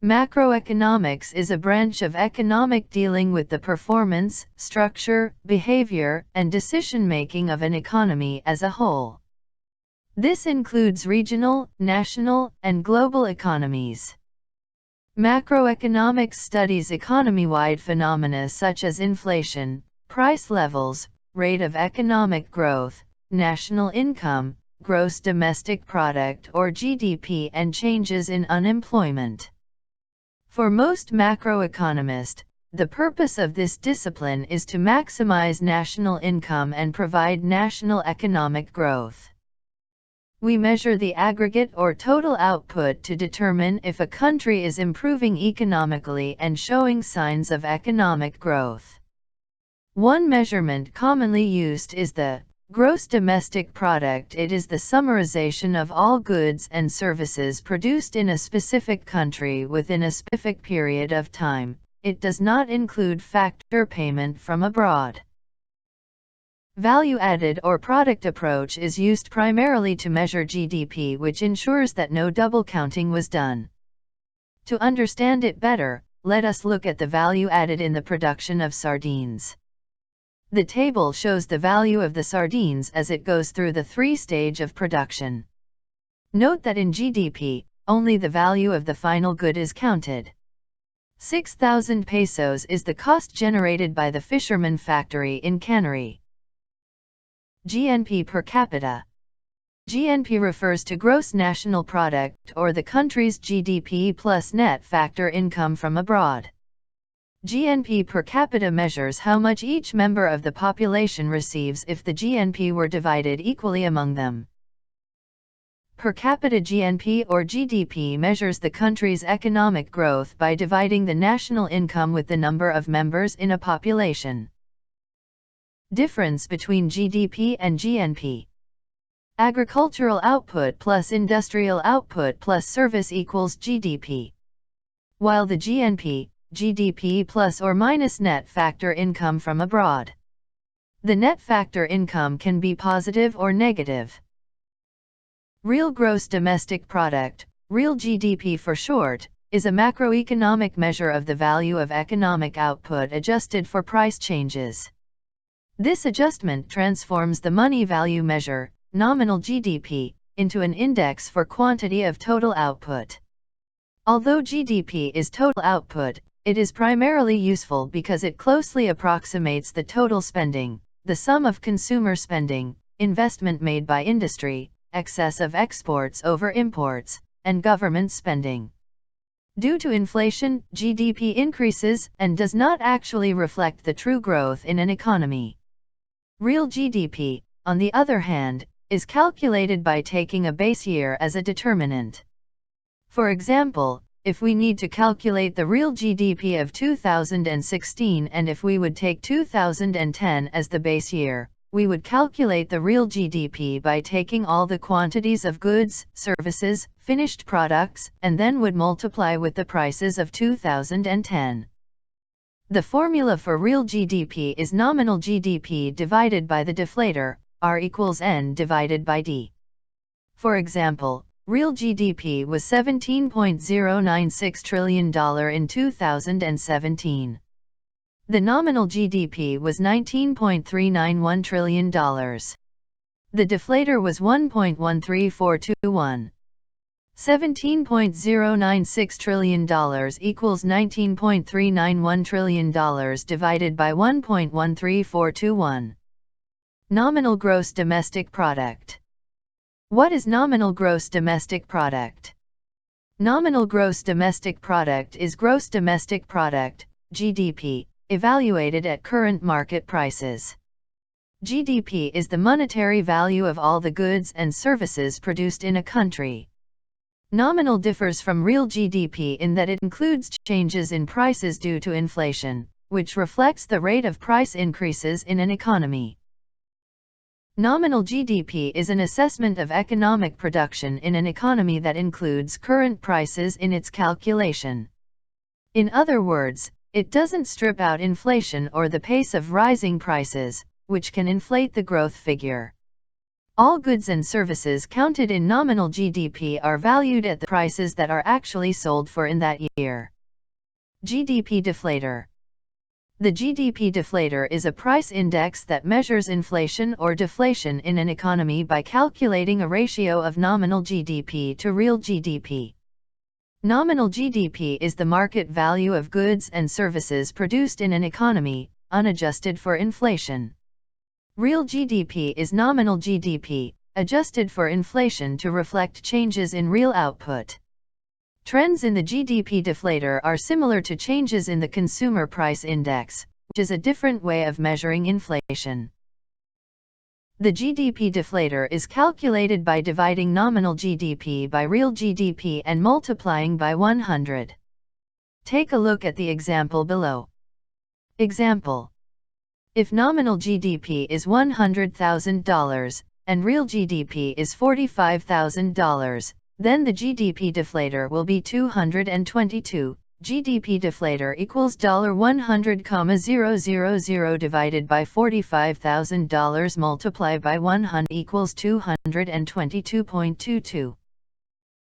Macroeconomics is a branch of economic dealing with the performance, structure, behavior, and decision-making of an economy as a whole. This includes regional, national, and global economies. Macroeconomics studies economy-wide phenomena such as inflation, price levels, rate of economic growth, national income, gross domestic product or GDP, and changes in unemployment. For most macroeconomists, the purpose of this discipline is to maximize national income and provide national economic growth. We measure the aggregate or total output to determine if a country is improving economically and showing signs of economic growth. One measurement commonly used is the gross domestic product. It is the summarization of all goods and services produced in a specific country within a specific period of time. It does not include factor payment from abroad. Value-added or product approach is used primarily to measure GDP, which ensures that no double counting was done. To understand it better, let us look at the value added in the production of sardines. The table shows the value of the sardines as it goes through the three-stage of production. Note that in GDP, only the value of the final good is counted. 6,000 pesos is the cost generated by the fisherman factory in Canary. GNP per capita. GNP refers to gross national product, or the country's GDP plus net factor income from abroad. GNP per capita measures how much each member of the population receives if the GNP were divided equally among them. Per capita GNP or GDP measures the country's economic growth by dividing the national income with the number of members in a population. Difference between GDP and GNP. Agricultural output plus industrial output plus service equals GDP. While the GNP, GDP plus or minus net factor income from abroad. The net factor income can be positive or negative. Real gross domestic product, real GDP for short, is a macroeconomic measure of the value of economic output adjusted for price changes. This adjustment transforms the money value measure, nominal GDP, into an index for quantity of total output. Although GDP is total output, it is primarily useful because it closely approximates the total spending, the sum of consumer spending, investment made by industry, excess of exports over imports, and government spending. Due to inflation, GDP increases and does not actually reflect the true growth in an economy. Real GDP, on the other hand, is calculated by taking a base year as a determinant. For example, if we need to calculate the real GDP of 2016 and if we would take 2010 as the base year, we would calculate the real GDP by taking all the quantities of goods, services, finished products, and then would multiply with the prices of 2010. The formula for real GDP is nominal GDP divided by the deflator, R equals N divided by D. For example, real GDP was $17.096 trillion in 2017. The nominal GDP was $19.391 trillion. The deflator was 1.13421. $17.096 trillion equals $19.391 trillion divided by 1.13421. Nominal gross domestic product. What is nominal gross domestic product? Nominal gross domestic product is gross domestic product, GDP, evaluated at current market prices. GDP is the monetary value of all the goods and services produced in a country. Nominal differs from real GDP in that it includes changes in prices due to inflation, which reflects the rate of price increases in an economy. Nominal GDP is an assessment of economic production in an economy that includes current prices in its calculation. In other words, it doesn't strip out inflation or the pace of rising prices, which can inflate the growth figure. All goods and services counted in nominal GDP are valued at the prices that are actually sold for in that year. GDP deflator. The GDP deflator is a price index that measures inflation or deflation in an economy by calculating a ratio of nominal GDP to real GDP. Nominal GDP is the market value of goods and services produced in an economy, unadjusted for inflation. Real GDP is nominal GDP, adjusted for inflation to reflect changes in real output. Trends in the GDP deflator are similar to changes in the Consumer Price Index, which is a different way of measuring inflation. The GDP deflator is calculated by dividing nominal GDP by real GDP and multiplying by 100. Take a look at the example below. Example: if nominal GDP is $100,000 and real GDP is $45,000, then the GDP deflator will be 222. GDP deflator equals $100,000 divided by $45,000 multiplied by 100 equals 222.22.